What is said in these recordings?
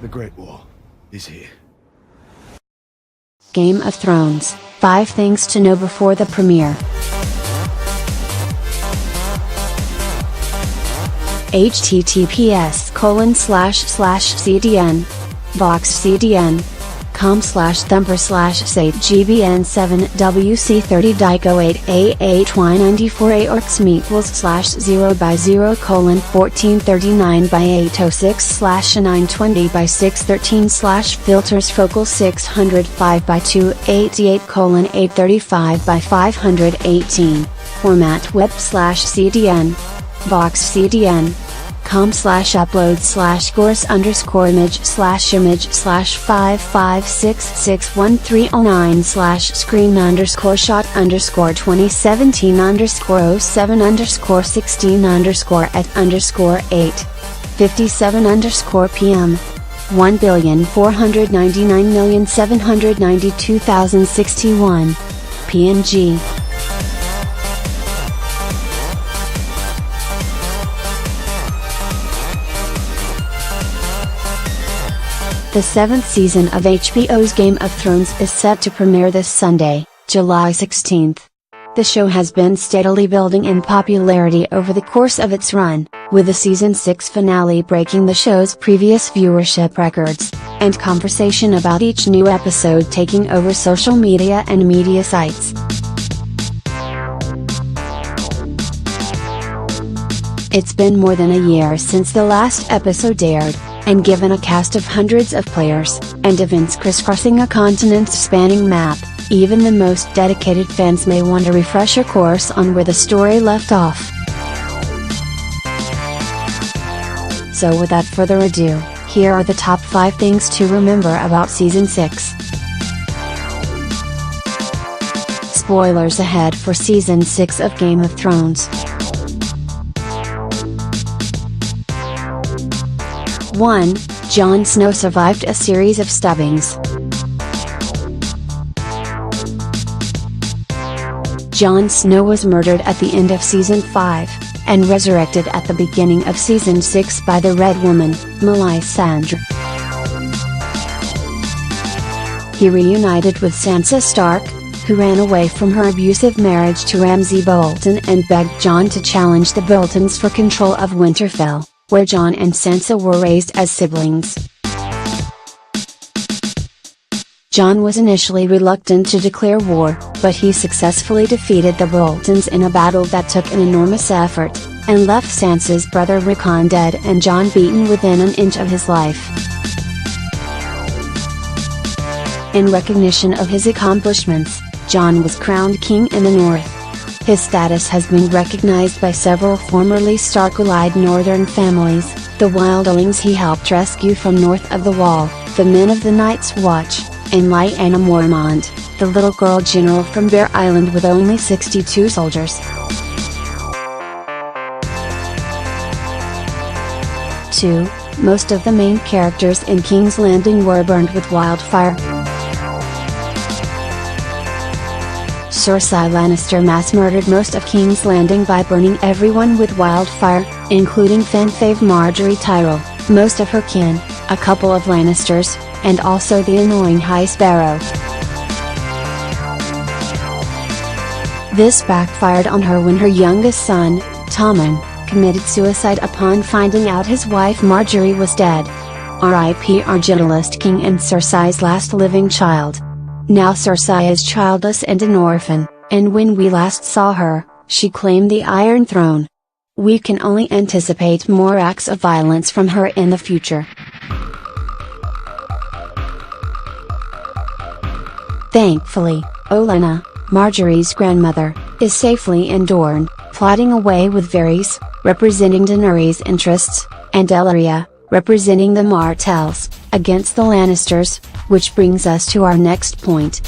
The Great Wall is here. Game of Thrones, 5 things to know before the premiere. https://cdn box/cdn/0.88924/8orcs/0/0:colon1439/806/920/613/filters focal 605/288:518 format web/cdn box/cdn com/upload/score_screen_shot_2017_07_2007_8 57_PM 1,499,792,061 PNG. The 7th season of HBO's Game of Thrones is set to premiere this Sunday, July 16th. The show has been steadily building in popularity over the course of its run, with the season 6 finale breaking the show's previous viewership records, and conversation about each new episode taking over social media and media sites. It's been more than a year since the last episode aired, and given a cast of hundreds of players, and events crisscrossing a continent-spanning map, even the most dedicated fans may want a refresher course on where the story left off. So without further ado, here are the top 5 things to remember about Season 6. Spoilers ahead for Season 6 of Game of Thrones. 1. Jon Snow survived a series of stabbings. Jon Snow was murdered at the end of Season 5, and resurrected at the beginning of Season 6 by the Red Woman, Melisandre. He reunited with Sansa Stark, who ran away from her abusive marriage to Ramsay Bolton and begged Jon to challenge the Boltons for control of Winterfell, where Jon and Sansa were raised as siblings. Jon was initially reluctant to declare war, but he successfully defeated the Boltons in a battle that took an enormous effort, and left Sansa's brother Rickon dead and Jon beaten within an inch of his life. In recognition of his accomplishments, Jon was crowned king in the north. His status has been recognized by several formerly Stark-allied northern families, the wildlings he helped rescue from north of the Wall, the men of the Night's Watch, and Lyanna Mormont, the little girl general from Bear Island with only 62 soldiers. 2. Most of the main characters in King's Landing were burned with wildfire. Cersei Lannister mass-murdered most of King's Landing by burning everyone with wildfire, including fan fave Marjorie Tyrell, most of her kin, a couple of Lannisters, and also the annoying High Sparrow. This backfired on her when her youngest son, Tommen, committed suicide upon finding out his wife Marjorie was dead. R.I.P. Argylist King and Cersei's last living child. Now Cersei is childless and an orphan, and when we last saw her, she claimed the Iron Throne. We can only anticipate more acts of violence from her in the future. Thankfully, Olenna, Marjorie's grandmother, is safely in Dorne, plotting away with Varys, representing Daenerys' interests, and Ellaria, representing the Martells, against the Lannisters, which brings us to our next point.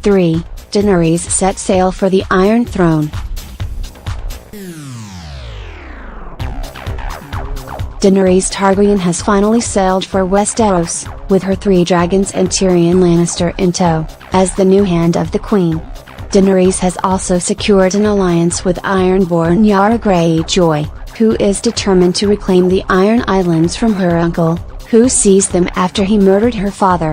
3. Daenerys set sail for the Iron Throne. Daenerys Targaryen has finally sailed for Westeros, with her 3 dragons and Tyrion Lannister in tow, as the new hand of the Queen. Daenerys has also secured an alliance with Ironborn Yara Greyjoy, who is determined to reclaim the Iron Islands from her uncle, who seized them after he murdered her father.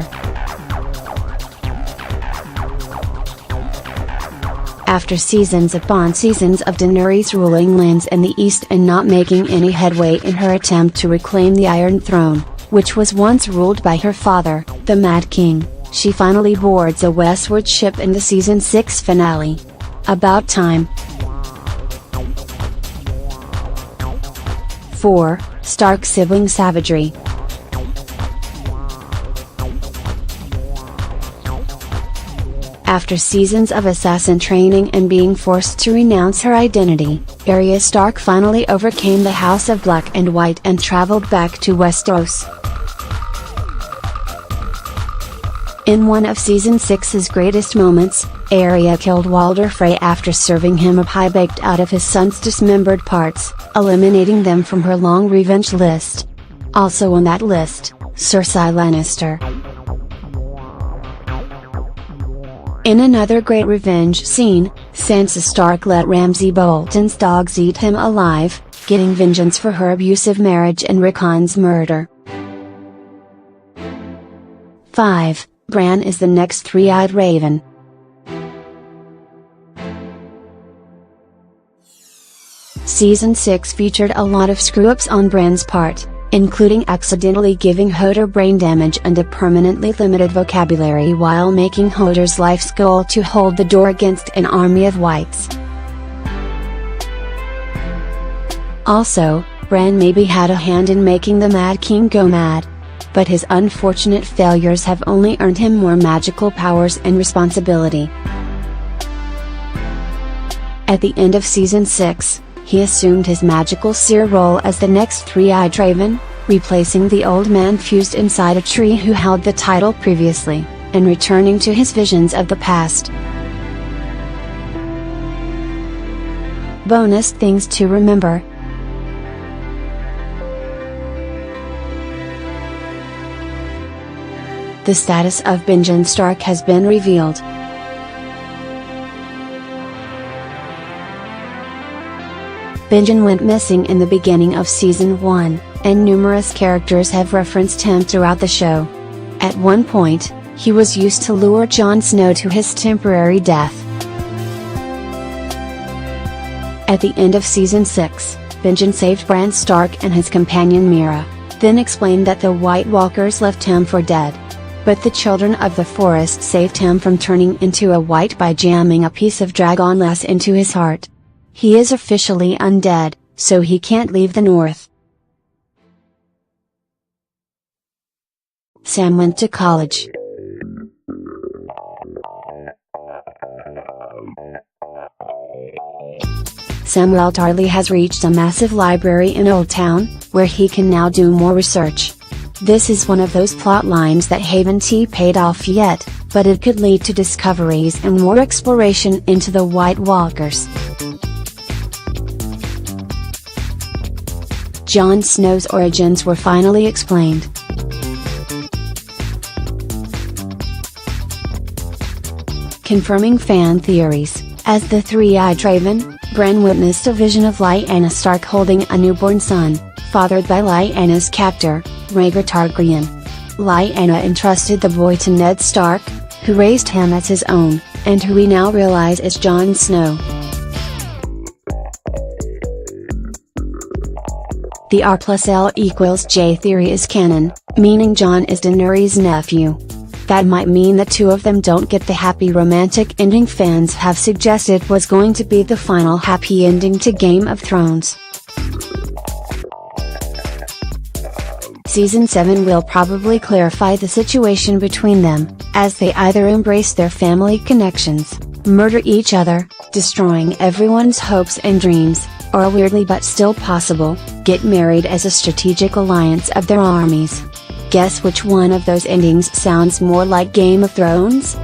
After seasons upon seasons of Daenerys ruling lands in the east and not making any headway in her attempt to reclaim the Iron Throne, which was once ruled by her father, the Mad King, she finally boards a westward ship in the Season 6 finale. About time. 4. Stark sibling savagery. After seasons of assassin training and being forced to renounce her identity, Arya Stark finally overcame the House of Black and White and traveled back to Westeros. In one of Season 6's greatest moments, Arya killed Walder Frey after serving him a pie baked out of his son's dismembered parts, eliminating them from her long revenge list. Also on that list, Cersei Lannister. In another great revenge scene, Sansa Stark let Ramsay Bolton's dogs eat him alive, getting vengeance for her abusive marriage and Rickon's murder. 5. Bran is the next three-eyed raven. Season 6 featured a lot of screw-ups on Bran's part, including accidentally giving Hodor brain damage and a permanently limited vocabulary while making Hodor's life's goal to hold the door against an army of whites. Also, Bran maybe had a hand in making the Mad King go mad. But his unfortunate failures have only earned him more magical powers and responsibility. At the end of Season 6, he assumed his magical seer role as the next three-eyed raven, replacing the old man fused inside a tree who held the title previously, and returning to his visions of the past. Bonus things to remember. The status of Benjen Stark has been revealed. Benjen went missing in the beginning of Season 1, and numerous characters have referenced him throughout the show. At one point, he was used to lure Jon Snow to his temporary death. At the end of Season 6, Benjen saved Bran Stark and his companion Mira, then explained that the White Walkers left him for dead. But the children of the forest saved him from turning into a white by jamming a piece of dragonlass into his heart. He is officially undead, so he can't leave the north. Sam went to college. Samuel Tarly has reached a massive library in Old Town, where he can now do more research. This is one of those plot lines that haven't paid off yet, but it could lead to discoveries and more exploration into the White Walkers. Jon Snow's origins were finally explained. Confirming fan theories, as the three-eyed raven, Bran witnessed a vision of Lyanna Stark holding a newborn son, fathered by Lyanna's captor, Rhaegar Targaryen. Lyanna entrusted the boy to Ned Stark, who raised him as his own, and who we now realize is Jon Snow. The R+L=J theory is canon, meaning Jon is Daenerys' nephew. That might mean the two of them don't get the happy romantic ending fans have suggested was going to be the final happy ending to Game of Thrones. Season 7 will probably clarify the situation between them, as they either embrace their family connections, murder each other, destroying everyone's hopes and dreams, or weirdly but still possible, get married as a strategic alliance of their armies. Guess which one of those endings sounds more like Game of Thrones?